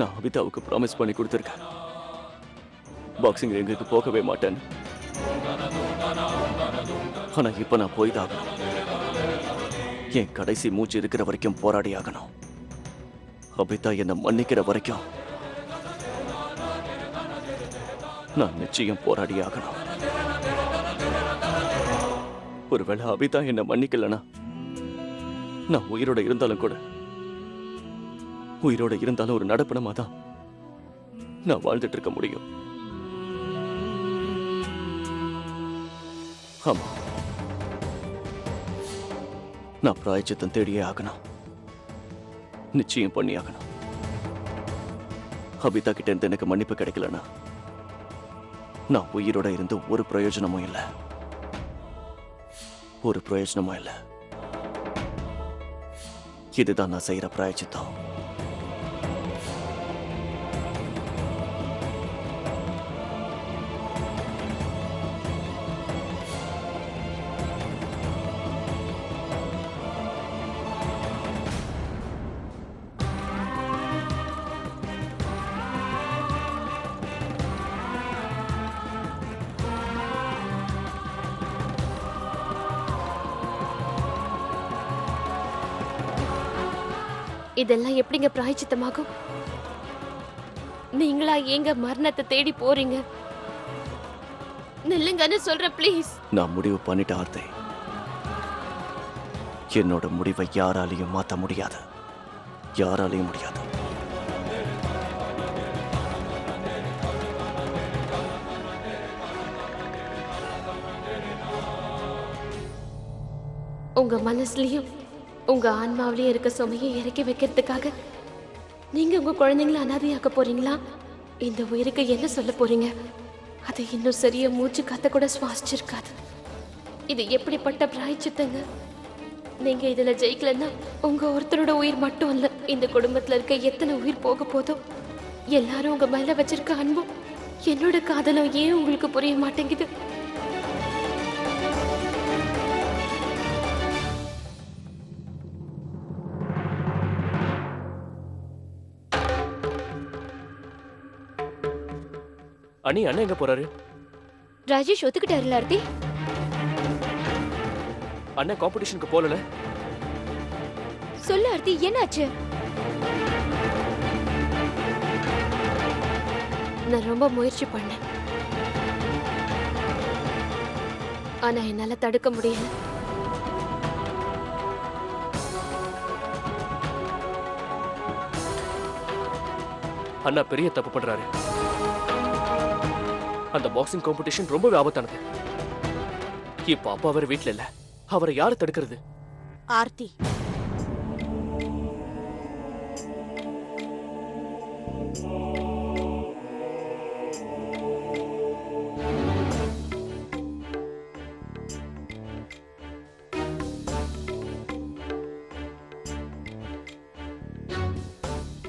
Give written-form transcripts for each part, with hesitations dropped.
நான் அபிதாவுக்கு ப்ராமிஸ் பண்ணி கொடுத்துருக்கேன், பாக்ஸிங் ரிங்குக்கு போகவே மாட்டேன்னு. ஆனா இப்ப நான் போய் தான் ஆகணும். என் கடைசி மூச்சு இருக்கிற வரைக்கும் போராடி ஆகணும். அபிதா என்னை மன்னிக்கிற வரைக்கும் நான் நிச்சயம் போராடி ஆகணும். ஒருவேளை அபிதா என்னை மன்னிக்கலனா நான் உயிரோட இருந்தாலும் ஒரு நடப்பணமா தான் நான் வாழ்ந்துட்டு இருக்க முடியும். ஆமா, நான் பிராயச்சித்தம் தேடியே ஆகணும். நிச்சயம் பண்ணி ஆகணும். அபிதா கிட்ட இருந்து எனக்கு மன்னிப்பு கிடைக்கலனா நான் உயிரோட இருந்து ஒரு பிரயோஜனமும் இல்லை. இதுதான் நான் செய்யற பிராயச்சித்தம். இதெல்லாம் எப்படிங்க பிராயச்சித்தமாகும்? நீங்களா ஏங்க மரணத்தை தேடி போறீங்க? நில்லுங்கன்னு சொல்ற ப்ளீஸ். நான் முடிவு பண்ணிட்டேன் ஆர்த்தி. என்னோட முடிவை யாராலையும் மாத்த முடியாது. உங்க மனசுலயும் உங்க ஆன்மாவிலேயே இருக்க சுமையை இறக்கி வைக்கிறதுக்காக நீங்க உங்க குழந்தைங்கள அனாதையாக்க போறீங்களா? இந்த உயிருக்கு என்ன சொல்ல போறீங்க? அது இன்னும் சரியா மூச்சு காத்த கூட சுவாசிச்சிருக்காது. இது எப்படிப்பட்ட பிராயச்சித்தங்க? நீங்க இதுல ஜெயிக்கலன்னா உங்க ஒருத்தரோட உயிர் மட்டும் இல்ல, இந்த குடும்பத்துல இருக்க எத்தனை உயிர் போக போதும். எல்லாரும் உங்க மேல வச்சிருக்க அன்பும் என்னோட காதலும் ஏன் உங்களுக்கு புரிய மாட்டேங்குது? அண்ணன் எங்க போறாரு? ராஜேஷ் ஒத்துக்கிட்டாருல ஆர்த்தி? அண்ணன் காம்படிஷனுக்கு போகல. சொல்லு ஆர்த்தி, என்னாச்சு? நான் ரொம்ப முயற்சி பண்ணேன், ஆனா என்னால தடுக்க முடியல. அண்ணா பெரிய தப்பு பண்றாரு. அந்த பாக்ஸிங் காம்படிஷன் ரொம்பவே ஆபத்தானது. இப்ப அப்பா அவர் வீட்ல இல்ல, அவரை யாரு தடுக்கிறது? ஆர்த்தி,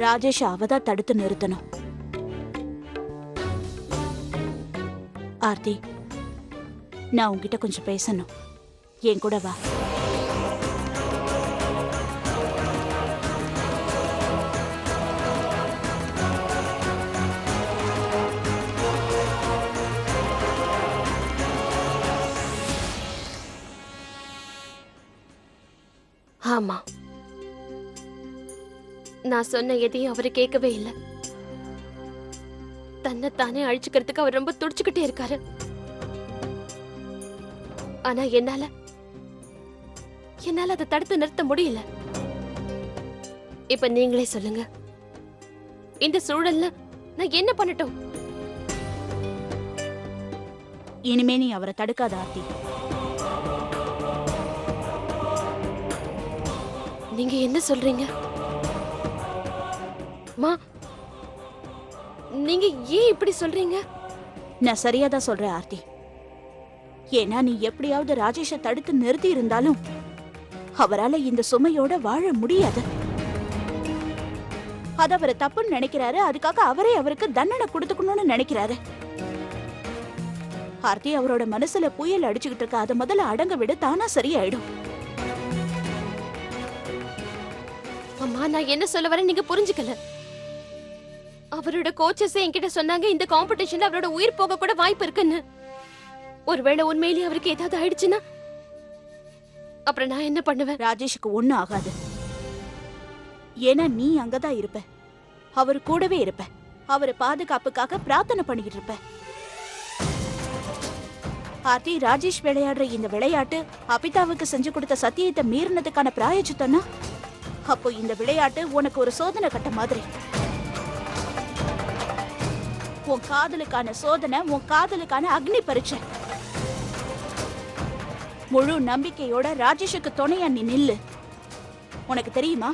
ராஜேஷ் அவதான் தடுத்து நிறுத்தணும். ஆர்த்தி, நான் உன்கிட்ட கொஞ்சம் பேசணும். என் கூட வா. ஆமா, நான் சொன்ன எதையும் அவரு கேட்கவே இல்லை. தன்னைத்தானே அழிச்சுக்கிறதுக்கு அவர் ரொம்ப துடிச்சுக்கிட்டே இருக்காரு. ஆனா என்னால அதை தடுத்து நிறுத்த முடியல. இப்ப நீங்களே சொல்லுங்க, இந்த சூழல்ல நான் என்ன பண்ணட்டும்? இனிமே நீ அவரை தடுக்காத ஆர்த்தி. நீங்க என்ன சொல்றீங்க? மா, நீங்க ஏன் இப்படி சொல்றீங்க? நான் சரியாதான் சொல்றேன் ஆர்த்தி. ஏன்னா நீ எப்படியாவது ராஜேஷை தடுத்து நிறுத்தி இருந்தாலும் அவரால இந்த சுமையோட வாழ முடியாது. அது அவரை தப்புன்னு நினைக்கிறாரு. அதுக்காக அவரே அவருக்கு தண்டனை கொடுத்துக்கணும்னு நினைக்கிறாரு. ஆர்த்தி, அவரோட மனசுல புயல் அடிச்சுக்கிட்டு இருக்க, அதை முதல்ல அடங்க விட, தானா சரியாயிடும். அம்மா, நான் என்ன சொல்ல வரேன் நீங்க புரிஞ்சுக்கல. அவரோட கோச்சஸ் என்கிட்ட சொன்னாங்க இந்த காம்படிஷன்ல அவரோட உயிர் போக கூட வாய்ப்பு இருக்குன்னு. ஒருவேளை உண்மையிலேயே அவருக்கு ஏதாவது ஆயிடுச்சுன்னா அப்புறம் நான் என்ன பண்ணுவேன்? ராஜேஷுக்கு ஒண்ணும் ஆகாது. ஏன்னா நீ அங்கதான் இருப்ப, அவர் கூடவே இருப்ப, அவர் பாதுகாப்புக்காக பிரார்த்தனை பண்ணிக்கிட்டு இருப்ப. ஆர்த்தி, ராஜேஷ் விளையாடுற இந்த விளையாட்டு அபிதாவுக்கு செஞ்சு கொடுத்த சத்தியத்தை மீறினதுக்கான பிராயச்சித்தம்னா, அப்போ இந்த விளையாட்டு உனக்கு ஒரு சோதனை கட்ட மாதிரி. உன் காதலுக்கான சோதனை, உன் காதலுக்கான அக்னி பரீட்சை. முழு நம்பிக்கையோட ராஜேஷுக்கு துணையா நீ நில்லு. உனக்கு தெரியுமா,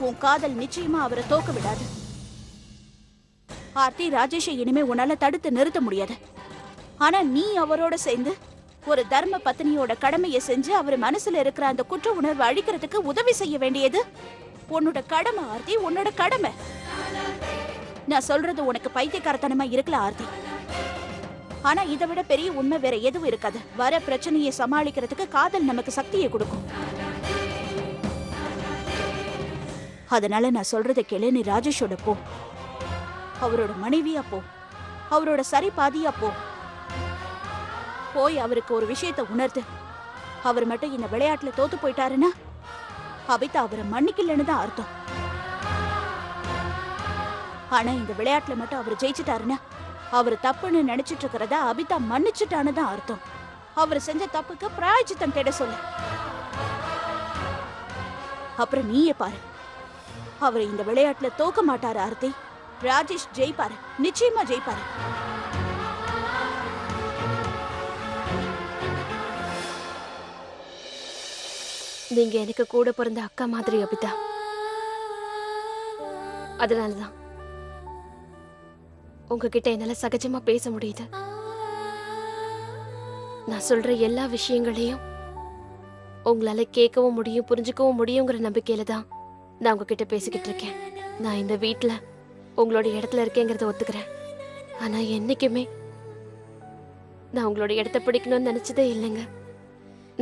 உன் காதல் நிச்சயமா அவரை தோக்க விடாது. ஆர்த்தி, ராஜேஷை இனிமே உன்னால தடுத்து நிறுத்த முடியாது. ஆனா நீ அவரோட சேர்ந்து ஒரு தர்ம பத்னியோட கடமையை செஞ்சு அவர் மனசுல இருக்கிற அந்த குற்ற உணர்வை அழிக்கிறதுக்கு உதவி செய்ய வேண்டியது உன்னோட கடமை ஆர்த்தி, உன்னோட கடமை. நான் சொல்றது உனக்கு பைத்தியக்காரத்தனமா இருக்கல ஆர்த்தி, ஆனா இதை விட பெரிய உண்மை வேற எதுவும் இருக்காது. வர பிரச்சனையை சமாளிக்கிறதுக்கு காதல் நமக்கு சக்தியை கொடுக்கும். அதனால நான் சொல்றதை கேளு, நீ ராஜேஷோட போ, அவரோட மனைவியா போ, அவரோட சரி பாதியா போ. போய் அவருக்கு ஒரு விஷயத்தை உணர்த்து. அவர் மட்டும் இந்த விளையாட்டுல தோத்து போயிட்டாருன்னா அபிதா அவரை மன்னிக்கலன்னு தான் அர்த்தம். ஆனா இந்த விளையாட்டுல மட்டும் அவர் ஜெயிச்சிட்டாருன்னா அவர் தப்புன்னு நினைச்சிட்டு இருக்கிறத அபிதா மன்னிச்சுட்டான்னு தான் அர்த்தம். அவர் செஞ்ச தப்புக்கு பிராயச்சித்தம் தேட சொல்லு. அப்புறம் நீயே பாரு, அவர் இந்த விளையாட்டுல தோக்க மாட்டாரு ஆர்த்தி. ராஜேஷ் ஜெயிப்பாரு, நிச்சயமா ஜெயிப்பாரு. நீங்க எனக்கு கூட பிறந்த அக்கா மாதிரி அபிதா. அதனாலதான் உங்ககிட்ட என்னால சகஜமா பேச முடியுது. நான் சொல்ற எல்லா விஷயங்களையும் உங்களால கேட்கவும் முடியும், புரிஞ்சுக்கவும் முடியுங்கிற நம்பிக்கையில தான் நான் உங்ககிட்ட பேசிக்கிட்டு இருக்கேன். நான் இந்த வீட்டுல உங்களோட இடத்துல இருக்கேங்கிறத ஒத்துக்கிறேன். ஆனா என்னைக்குமே நான் உங்களோட இடத்த பிடிக்கணும்னு நினைச்சதே இல்லைங்க.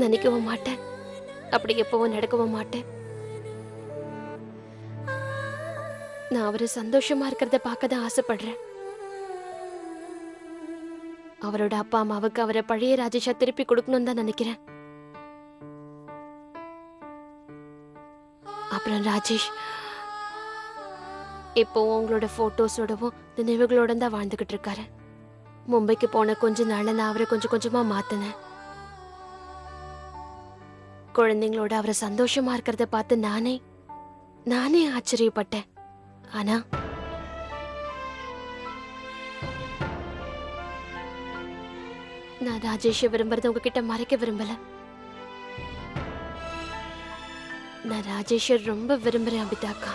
நினைக்கவும் மாட்டேன், அப்படி எப்பவும் நடக்கவும் மாட்டேன். நான் அவரு சந்தோஷமா இருக்கிறத பார்க்க தான் ஆசைப்படுறேன். அவரோட அப்பா அம்மாவுக்கு அவரை பழைய ராஜேஷா திருப்பி கொடுக்கணும்னு தான் நினைக்கிறேன். அப்புறம் ராஜேஷ் இப்போ உங்களோட போட்டோஸோடவும் நினைவுகளோட தான் வாழ்ந்துகிட்டு இருக்காரு. மும்பைக்கு போன கொஞ்ச நாள்ல நான் அவரை கொஞ்சம் கொஞ்சமா மாத்தினேன். குழந்தைங்களோட அவரை சந்தோஷமா இருக்கிறத பார்த்து நானே ஆச்சரியப்பட்டேன். ஆனா நான் ராஜேஷை விரும்புறத உங்ககிட்ட மறைக்க விரும்பல. நான் ராஜேஷை ரொம்ப விரும்புறேன் அபிதாக்கா.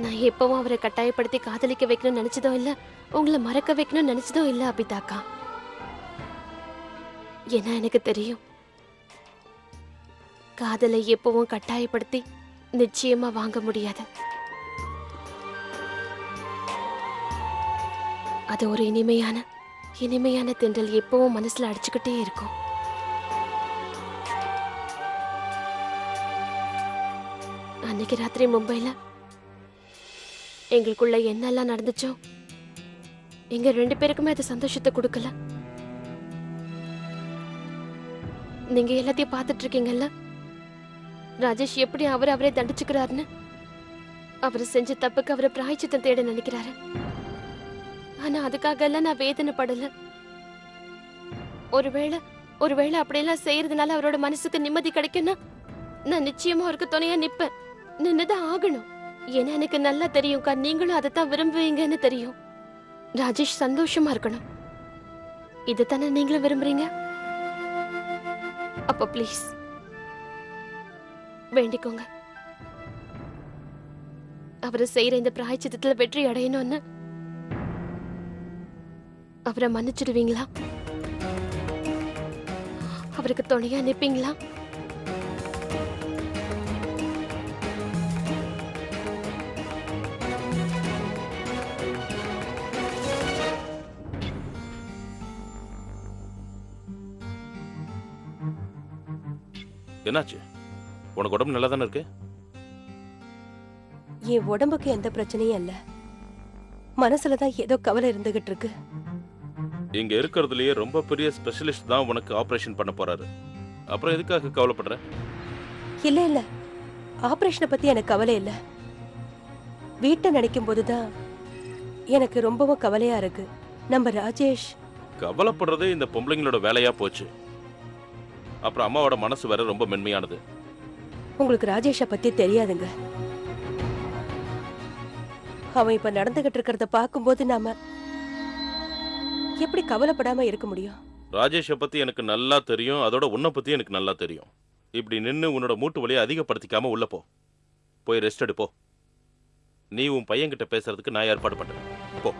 நான் எப்பவும் அவரை கட்டாயப்படுத்தி காதலிக்க வைக்கணும்னு நினைச்சதும் இல்ல, உங்களை மறக்க வைக்கணும்னு நினைச்சதும் இல்ல அபிதாக்கா. ஏன்னா எனக்கு தெரியும், காதலை எப்பவும் கட்டாயப்படுத்தி நிச்சயமா வாங்க முடியாது. அது ஒரு இனிமையான தென்றல் எப்பவும் மனசுல அடிச்சுக்கிட்டே இருக்கும். அன்னைக்கு ராத்திரி மும்பைல எங்களுக்குள்ள என்னெல்லாம் நடந்துச்சோ எங்க 2 பேருக்குமே அது சந்தோஷத்தை கொடுக்கல. நீங்க எல்லாத்தையும் பார்த்துட்டு இருக்கீங்கல்ல, ராஜேஷ் எப்படி அவரே தண்டிச்சுக்கிறாருன்னு. அவர் செஞ்ச தப்புக்கு அவரை பிராயச்சித்தம் தேட நினைக்கிறாரு. ஆனா அதுக்காக எல்லாம் நான் வேதனைப்படல. ஒருவேளை அப்படியெல்லாம் செய்யறதுனால அவரோட மனசுக்கு நிம்மதி கிடைக்கும்னா நான் நிச்சயமா அவருக்கு துணையா நிப்பேன், நின்னுதான் ஆகணும். ஏன்னா எனக்கு நல்லா தெரியும்க்கா, நீங்களும் அதைத்தான் விரும்புவீங்கன்னு தெரியும். ராஜேஷ் சந்தோஷமா இருக்கணும், இதைத்தானே நீங்களும் விரும்புறீங்க. அப்ப ப்ளீஸ் வேண்டிக்கோங்க, அவரை செய்யற இந்த பிராயச்சித்தத்துல வெற்றி அடையணும்னு. அவரை மன்னிச்சிடுவீங்களா? அவருக்கு துணையா நிப்பீங்களா? என்னாச்சு? உனக்கு உடம்பு நல்லா தானே இருக்கு? என் உடம்புக்கு எந்த பிரச்சனையும் இல்லை. மனசுலதான் ஏதோ கவலை இருந்துகிட்டு இருக்கு. இங்க இருக்கிறதுலயே ரொம்ப பெரிய ஸ்பெஷலிஸ்ட் தான் உனக்கு ஆபரேஷன் பண்ண போறாரு. அப்புறம் எதுக்காக கவலைப்படுற? இல்ல இல்ல, ஆபரேஷனை பத்தி எனக்கு கவலை இல்ல. வீட்டை நினைக்கும் போதுதான் எனக்கு ரொம்பவும் கவலையா இருக்கு. நம்ம ராஜேஷ் கவலைப்படுறதே இந்த பொம்பளைங்களோட வேலையா போச்சு. அப்புறம் அம்மாவோட மனசு வேற ரொம்ப மென்மையானது. உங்களுக்கு ராஜேஷ பத்தி தெரியாதுங்க. அவன் இப்ப நடந்துகிட்டு இருக்கிறத பார்க்கும்போது நாம எப்படி கவலைப்படாம இருக்க முடியும்? ராஜேஷை பத்தி எனக்கு நல்லா தெரியும். அதோட உன்னை பத்தி எனக்கு நல்லா தெரியும். இப்படி நின்னு உன்னோட மூட்டு வலியை அதிகப்படுத்திக்காம உள்ள போ. போய் ரெஸ்ட் எடு போ. நீ உன் பையன்கிட்ட பேசுறதுக்கு நான் ஏற்பாடு பண்றேன். போ.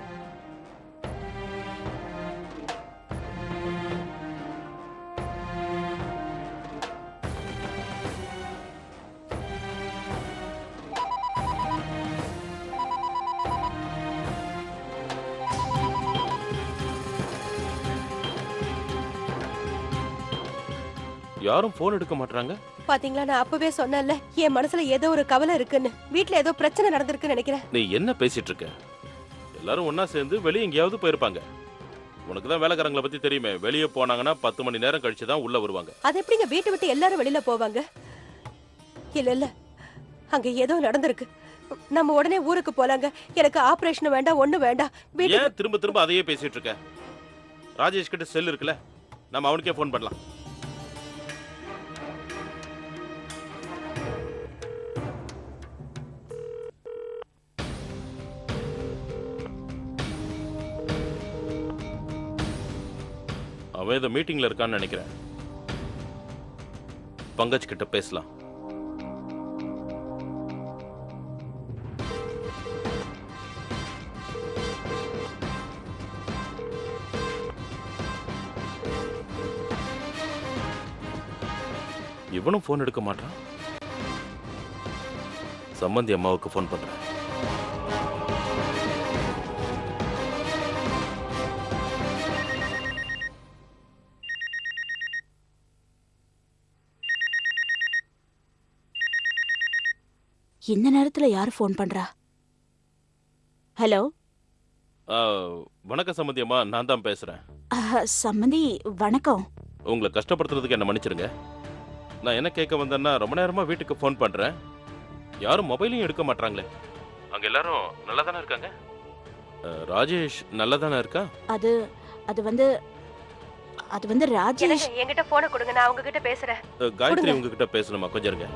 யாரும் போன் எடுக்க மாட்டாங்க. பாத்தீங்களா, நான் அப்பவே சொன்னேன்ல, என் மனசுல ஏதோ ஒரு கவலை இருக்குன்னு. வீட்ல ஏதோ பிரச்சனை நடந்திருக்குன்னு நினைக்கிறேன். நீ என்ன பேசிட்டு இருக்க? எல்லாரும் ஒன்னா சேர்ந்து வெளியே எங்கேயாவது போயிருப்பாங்க. உனக்கு தான் வேலைக்காரங்களை பத்தி தெரியுமே. வெளியே போனாங்கன்னா 10 மணி நேரம் கழிச்சு தான் உள்ள வருவாங்க. அது எப்படிங்க வீட்டை விட்டு எல்லாரும் வெளியில போவாங்க? இல்ல இல்ல, அங்க ஏதோ நடந்திருக்கு. நம்ம உடனே ஊருக்கு போலாங்க. எனக்கு ஆபரேஷன் வேண்டாம், ஒண்ணு வேண்டாம். ஏன் திரும்ப திரும்ப அதையே பேசிட்டு இருக்க? ராஜேஷ் கிட்ட செல் இருக்குல்ல, நம்ம அவனுக்கே போன் பண்ணலாம். அவன் ஏதோ மீட்டிங்ல இருக்கான்னு நினைக்கிறேன். பங்கஜ் கிட்ட பேசலாம். இவனும் போன் எடுக்க மாட்டான். சம்பந்தி அம்மாவுக்கு போன் பண்றேன். இந்த நேரத்துல யாரு ஃபோன் பண்றா? ஹலோ. வணக்கம் சம்பந்தி அம்மா, நான் தான் பேசுறேன். சம்மந்தி வணக்கம். உங்களை கஷ்டப்படுத்துறதுக்கு என்ன மன்னிச்சிருங்க. நான் என்ன கேட்க வந்தேன்னா, ரொம்ப நேரமா வீட்டுக்கு ஃபோன் பண்றேன், யாரும் மொபைலையும் எடுக்க மாட்டாங்களே. அங்க எல்லாரும் நல்லா தானே இருக்காங்க? ராஜேஷ் நல்லா தானே இருக்கா? அது வந்து ராஜேஷ். என்கிட்ட போனை கொடுங்க, நான் அவங்க கிட்ட பேசுறேன். காயத்ரி உங்ககிட்ட பேசணுமா? கொஞ்சம் இருங்க.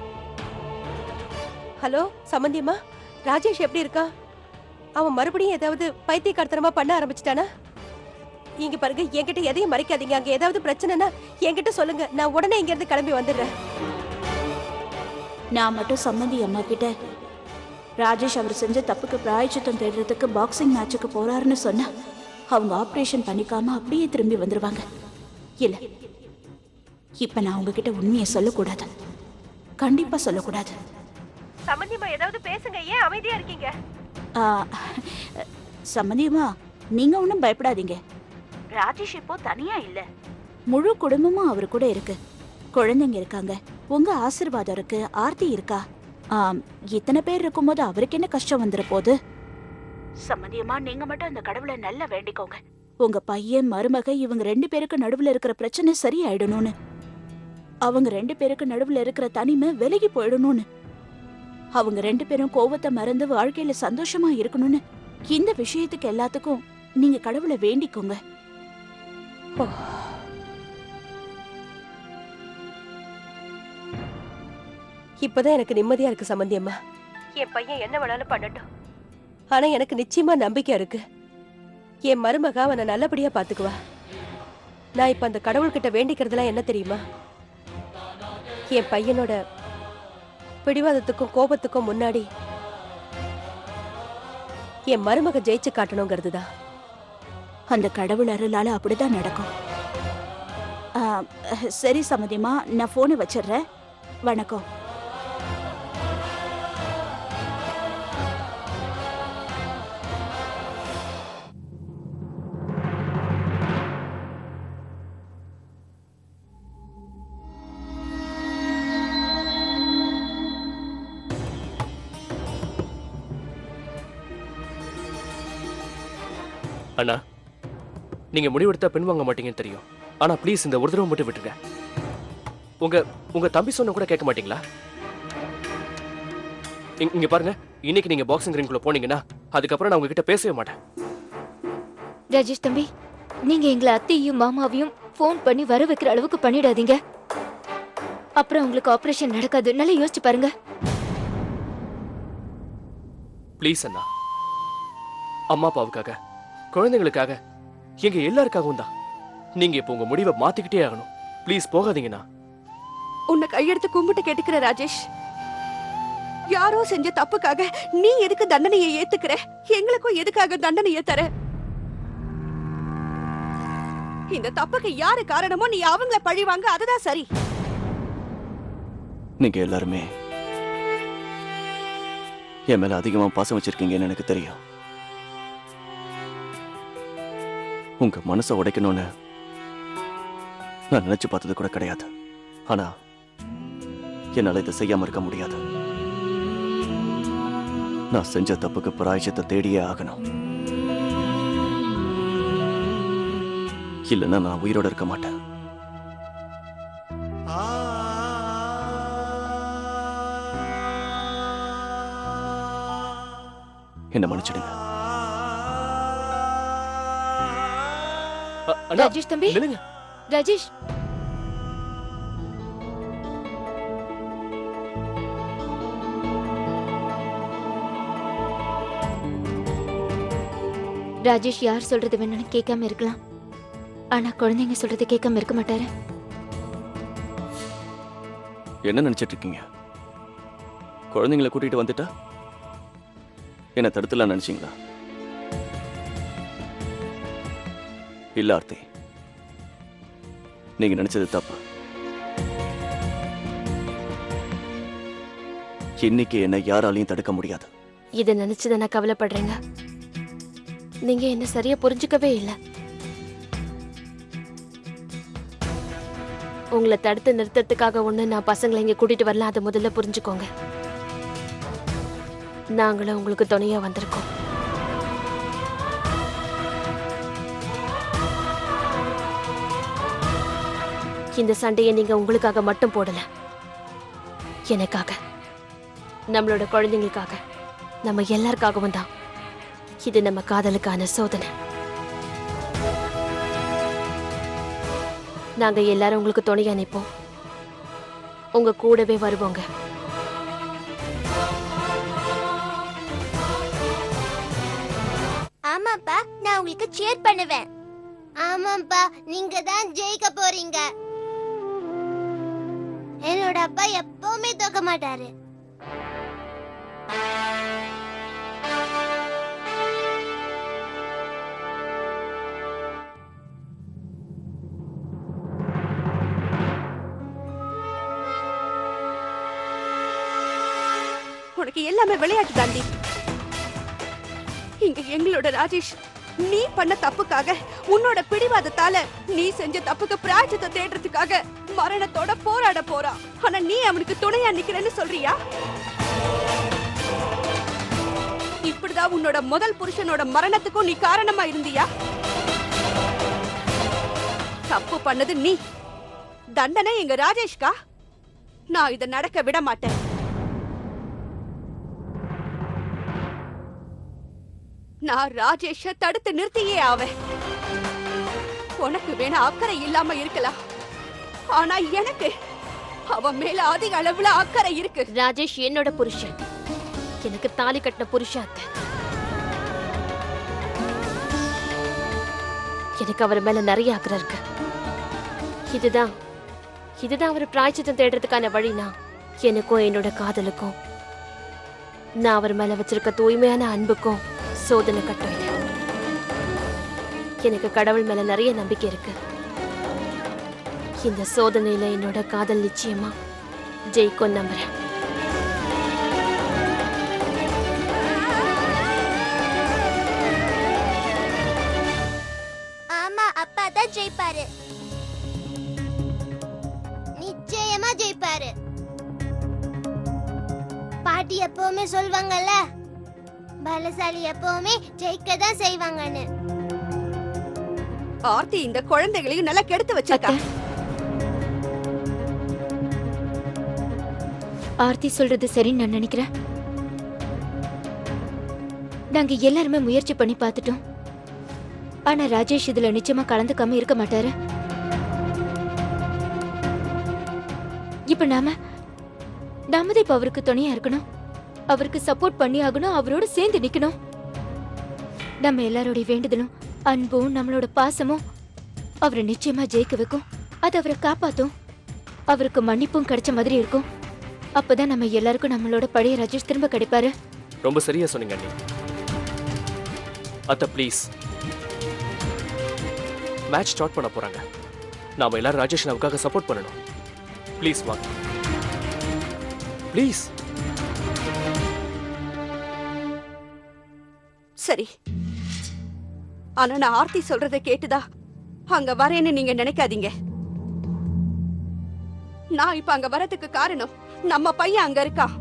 ஹலோ சம்பந்தியம்மா, ராஜேஷ் எப்படி இருக்கா? அவன் மறுபடியும் ஏதாவது பைத்தியக்காரத்தனமா பண்ண ஆரம்பிச்சிட்டானா? இங்க பாருங்க, என்கிட்ட எதையும் மறைக்காதீங்க. அங்க ஏதாவது பிரச்சனைனா என்கிட்ட சொல்லுங்க, நான் உடனே இங்க இருந்து கிளம்பி வந்துடுறேன். நான் மட்டும் சம்மந்தி அம்மா கிட்ட ராஜேஷ் அவர் செஞ்ச தப்புக்கு பிராயச்சித்தம் தேடுறதுக்கு பாக்ஸிங் மேட்சுக்கு போறாருன்னு சொன்னா அவங்க ஆப்ரேஷன் பண்ணிக்காம அப்படியே திரும்பி வந்துருவாங்க. இல்ல, இப்ப நான் உங்ககிட்ட உண்மையை சொல்லக்கூடாது. கண்டிப்பா சொல்லக்கூடாது. சம்பந்தியம்மா ஏதாவது பேசுங்க, ஏன் அமைதியா இருக்கீங்க? சம்மந்தியம்மா, நீங்க ஒன்றும் பயப்படாதீங்க. ராஜேஷ் இப்போ தனியா இல்ல, முழு குடும்பமும் அவரு கூட இருக்கு. குழந்தைங்க இருக்காங்க, உங்க ஆசீர்வாதம் இருக்கு, ஆர்த்தி இருக்கா. இத்தனை பேர் இருக்கும்போது அவருக்கு என்ன கஷ்டம் வந்துட போகுது? சம்மந்தியம்மா, நீங்க மட்டும் அந்த கடவுளை நல்லா வேண்டிக்கோங்க. உங்க பையன் மருமக இவங்க 2 பேருக்கு நடுவுல இருக்கிற பிரச்சனை சரியாயிடணும்னு, அவங்க 2 பேருக்கு நடுவுல இருக்கிற தனிமை விலகி போயிடணும்னு, அவங்க 2 பேரும் கோவத்தை மறந்து வாழ்க்கையில சந்தோஷமா இருக்கணும்னு, இந்த விஷயத்துக்கு எல்லாத்துக்கும் நீங்க கடவுளை வேண்டிக்கோங்க. இப்பதான் எனக்கு நிம்மதியா இருக்கு சம்பந்தியம்மா. என் பையன் என்ன வேணாலும் பண்ணட்டும், ஆனா எனக்கு நிச்சயமா நம்பிக்கை இருக்கு. என் மருமக அவனை நல்லபடியா பாத்துக்குவா. நான் இப்ப அந்த கடவுள்கிட்ட வேண்டிக்கிறதுலாம் என்ன தெரியுமா? என் பையனோட பிடிவாதத்துக்கும் கோபத்துக்கும் முன்னாடி என் மருமக ஜெயிச்சு காட்டணுங்கிறது தான். அந்த கடவுள் அருளால அப்படிதான் நடக்கும். சரி சம்மதியம்மா, நான் போனை வச்சிடுறேன். வணக்கம். அண்ணா, நீங்க முடிவெடுத்தா பின்வாங்க மாட்டீங்கன்னு தெரியும். ஆனா ப்ளீஸ் இந்த ஒரு தடவை மட்டும் விட்டுருங்க. உங்க உங்க தம்பி சொன்ன கூட கேட்க மாட்டீங்களா? இங்க பாருங்க, இன்னைக்கு நீங்க பாக்ஸிங் ரிங்குள்ள போனீங்கன்னா அதுக்கப்புறம் நான் உங்ககிட்ட பேசவே மாட்டேன். ராஜேஷ் தம்பி, நீங்க எங்களை அத்தையும் மாமாவையும் ஃபோன் பண்ணி வர வைக்கிற அளவுக்கு பண்ணிடாதீங்க. அப்புறம் உங்களுக்கு ஆபரேஷன் நடக்காது. நல்லா யோசிச்சு பாருங்க. ப்ளீஸ் அண்ணா, அம்மா அப்பாவுக்காக, குழந்தைங்களுக்காக, எங்க எல்லாருக்காகவும் தான் நீங்க இப்போ உங்க முடிவை மாத்திக்கிட்டே ஆகணும். ப்ளீஸ் போகாதீங்கண்ணா. உன்னை கையெடுத்து கும்பிட்டு கேட்டுக்கிற ராஜேஷ், யாரோ செஞ்ச தப்புக்காக நீ எதுக்கு தண்டனையை ஏத்துக்கிற? எங்களுக்கும் எதுக்காக தண்டனையை தர? இந்த தப்புக்கு யாரு காரணமோ நீ அவங்கள பழிவாங்க, அதுதான் சரி. நீங்க எல்லாருமே என் மேல அதிகமா பாசம் வச்சிருக்கீங்கன்னு எனக்கு தெரியும். உங்க மனசை உடைக்கணும்னு நான் நினைச்சு பார்த்தது கூட கிடையாது. ஆனா என்னால இதை செய்யாம இருக்க முடியாது. நான் செஞ்ச தப்புக்கு பிராயச்சித்தை தேடியே ஆகணும். இல்லைன்னா நான் உயிரோட இருக்க மாட்டேன். என்ன மன்னிச்சிடுங்க. அண்ணா, ராஜேஷ் தம்பி, நில்லுங்க. ராஜேஷ், ராஜேஷ் யார் சொல்றது வேணும்னு கேட்காம இருக்கலாம். ஆனா குழந்தைங்க சொல்றது கேட்காம இருக்க மாட்டாரு. என்ன நினைச்சிட்டு இருக்கீங்க? குழந்தைங்களை கூட்டிட்டு வந்துட்டா என்ன தடுத்துலாம் நினைச்சீங்களா? இல்ல ஆர்த்தி, நீங்க நினைச்சது தப்பு. இன்னைக்கு என்ன யாராலையும் தடுக்க முடியாது. இதை நினைச்சுதான் நான் கவலைப்படுறேங்க. நீங்க என்ன சரியா புரிஞ்சுக்கவே இல்லை. உங்களை தடுத்து நிறுத்தத்துக்காக ஒண்ணு நான் பசங்களை இங்க கூட்டிட்டு வரல, அதை முதல்ல புரிஞ்சுக்கோங்க. நாங்களும் உங்களுக்கு துணையா வந்திருக்கோம். இந்த சண்டையை நீங்க உங்களுக்காக மட்டும் போடல, எனக்காக, நம்மளோட குழந்தைங்களுக்காக, நம்ம எல்லாருக்காகவும் தான். இது நம்ம காதலுக்கான சோதனை. நாங்க எல்லாரும் உங்களுக்கு துணையா நிற்போம். உங்க கூடவே வருவோங்க. ஆமாப்பா, நான் உங்களுக்கு சேர் பண்ணுவேன். ஆமாப்பா, நீங்க தான் ஜெயிக்க போறீங்க. என்னோட அப்பா எப்பவுமே தோக்க மாட்டாரு. உனக்கு எல்லாமே விளையாட்டு தாண்டி. இங்க எங்களோட ராஜேஷ் நீ பண்ண தப்புக்காக, உன்னோட பிடிவாதத்தால நீ செஞ்ச தப்புக்கு பிராயச்சித்தை தேடுறதுக்காக மரணத்தோட போராட போறான். ஆனா நீ அவனுக்கு துணையா நிக்கிறேன்னு சொல்றியா? இப்படிதான் உன்னோட முதல் புருஷனோட மரணத்துக்கும் நீ காரணமா இருந்தியா? தப்பு பண்ணது நீ, தண்டனை எங்க ராஜேஷ்கா. நான் இதை நடக்க விட மாட்டேன். நான் ராஜேஷ தடுத்து நிறுத்தியே ஆவேன். உனக்கு வேணா அக்கறை இல்லாம இருக்கலாம், ஆனா எனக்கு அவன் மேல அதிக அளவுல அக்கறை இருக்கு. ராஜேஷ் என்னோட புருஷன், எனக்கு தாலி கட்டின புருஷன் அத்தை. எனக்கு அவர் மேல நிறைய அக்கறை இருக்கு. இதுதான் அவர் பிராய்ச்சித்தம் தேடுறதுக்கான வழினா, எனக்கும் என்னோட காதலுக்கும், நான் அவர் மேல வச்சிருக்க தூய்மையான அன்புக்கும் சோதனை கட்டும் இது. எனக்கு கடவுள் மேல நிறைய நம்பிக்கை இருக்கு. இந்த சோதனையில என்னோட காதல் நிச்சயமா ஜெயிக்கும் நம்புறேன். ஆமா, அப்பா தான் ஜெயிப்பாரு. நிச்சயமா ஜெயிப்பாரு. பாட்டி எப்பவுமே சொல்வாங்கல்ல, பலசாலி எப்பவுமே ஜெயிக்க தான் செய்வாங்கன்னு. ஆர்த்தி இந்த குழந்தைகளையும் நல்லா கெடுத்து வச்சிருக்கா. அத்தை, ஆர்த்தி சொல்றது சரின்னு நான் நினைக்கிறேன். நாங்க எல்லாருமே முயற்சி பண்ணி பார்த்துட்டோம். ஆனா ராஜேஷ் இதுல நிச்சயமா கலந்துக்காம இருக்க மாட்டாரு. இப்ப நாம தான் இப்ப அவருக்கு துணையா இருக்கணும், அவருக்கு சப்போர்ட் பண்ணி ஆகணும், அவரோட சேர்ந்து நிக்கணும். நம்ம எல்லாரோட வேண்டுதலும் அன்பும் நம்மளோட பாசமும் அவரை நிச்சயமா ஜெயிக்க வைக்கும். அது அவரை காப்பாத்தும், அவருக்கு மன்னிப்பும் கிடைச்ச மாதிரி இருக்கும். அப்பதான் நம்ம எல்லாருக்கும் நம்மளோட பழைய ராஜேஷ் திரும்ப கிடைப்பாரு. ரொம்ப சரியா சொன்னீங்க அண்ணி. அத்தை ப்ளீஸ், மேட்ச் ஸ்டார்ட் பண்ண போறாங்க. நாம எல்லாரும் ராஜேஷ் நமக்காக சப்போர்ட் பண்ணணும். ப்ளீஸ் வாங்க, ப்ளீஸ். சரி, ஆனா நான் ஆர்த்தி சொல்றத கேட்டுதா அங்க வரேன்னு நீங்க நினைக்காதீங்க. நான் இப்ப அங்க வரதுக்கு காரணம் நம்ம பையன் அங்க இருக்கான்.